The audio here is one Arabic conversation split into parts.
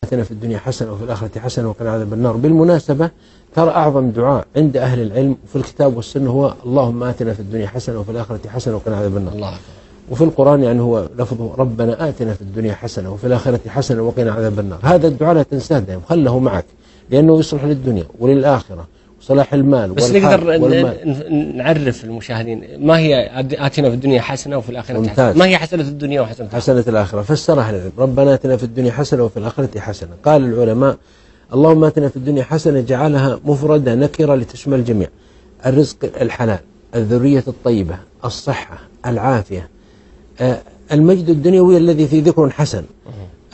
آتنا في الدنيا حسنة وفي الآخرة حسنة وقنا عذاب النار. بالمناسبة ترى أعظم دعاء عند أهل العلم في الكتاب والسنة هو اللهم آتنا في الدنيا حسنة وفي الآخرة حسنة وقنا عذاب النار. الله. وفي القرآن يعني هو لفظه ربنا آتنا في الدنيا حسنة وفي الآخرة حسنة وقنا عذاب النار. هذا الدعاء لا تنساه دائما، خله معك لأنه يصلح للدنيا وللآخرة وصلاح المال بس نقدر نعرف المشاهدين ما هي آتنا في الدنيا حسنة وفي الآخرة حسنة؟ ما هي حسنة الدنيا وحسنة حسنة الآخرة؟ فسرها العلم ربنا آتنا في الدنيا حسنة وفي الآخرة حسنة. قال العلماء اللهم آتنا في الدنيا حسنة جعلها مفردة نكرة لتشمل الجميع: الرزق الحلال، الذرية الطيبة، الصحة، العافية، المجد الدنيوي الذي فيه ذكر حسن،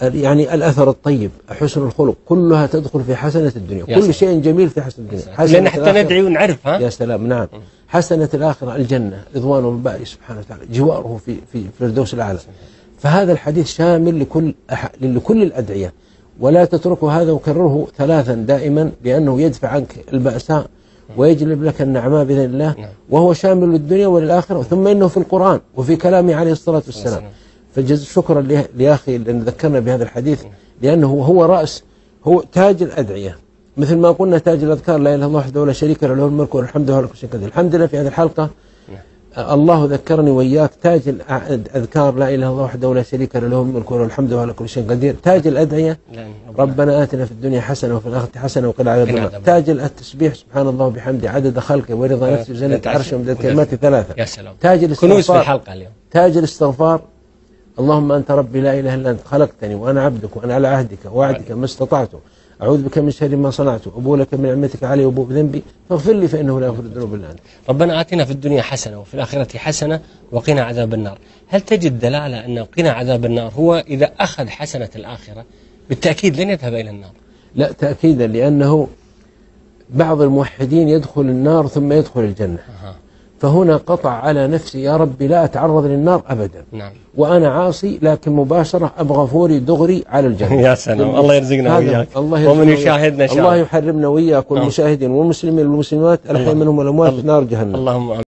يعني الأثر الطيب، حسن الخلق، كلها تدخل في حسنة الدنيا. كل شيء جميل في حسنة الدنيا. لأن حتى ندعي ونعرف. يا سلام. نعم. حسنة الآخرة الجنة رضوان الباري سبحانه وتعالى، جواره في الفردوس الأعلى. فهذا الحديث شامل لكل الأدعية، ولا تتركه هذا وكرره 3 دائما، لأنه يدفع عنك البأساء ويجلب لك النعماء بإذن الله، وهو شامل للدنيا وللآخرة. ثم إنه في القرآن وفي كلامه عليه الصلاة والسلام. شكرا لأخي لأن ذكرنا بهذا الحديث، لأنه هو رأس، هو تاج الأدعية، مثل ما قلنا تاج الأذكار لا إله إلا الله وحده ولا شريك له، له الملك والحمد لله على كل شيء قدير. الحمد لله في هذه الحلقة الله ذكرني وإياك تاج الأذكار لا إله إلا الله وحده ولا شريك له، له الملك وله الحمد لله على كل شيء قدير. تاج الأدعية ربنا آتنا في الدنيا حسنة وفي الآخرة حسنة وقنا عذاب النار. تاج التسبيح سبحان الله وبحمده عدد خلقه ورضا نفسه وزنة عرشه ومداد كلماته 3. يا سلام. تاج الاستغفار، كنوز في الحلقة اليوم. تاج الاستغفار اللهم أنت ربي لا إله إلا أنت خلقتني وأنا عبدك وأنا على عهدك ووعدك ما استطعت، أعوذ بك من شر ما صنعت، أبو لك من نعمتك علي وأبو بذنبي فاغفر لي فإنه لا يغفر الذنوب إلا أنت. ربنا آتنا في الدنيا حسنة وفي الآخرة حسنة وقنا عذاب النار. هل تجد دلالة أن قنا عذاب النار هو إذا أخذ حسنة الآخرة بالتأكيد لن يذهب إلى النار؟ لا تأكيدا، لأنه بعض الموحدين يدخل النار ثم يدخل الجنة. فهنا قطع على نفسي يا ربي لا أتعرض للنار أبدا. نعم. وأنا عاصي لكن مباشرة أبغى فوري دغري على الجنة. يا سلام. الله يرزقنا وإياك ومن يشاهدنا الله يحرمنا وإياك والمشاهدين والمسلمين والمسلمات الحي منهم والأموات في نار جهنم. اللهم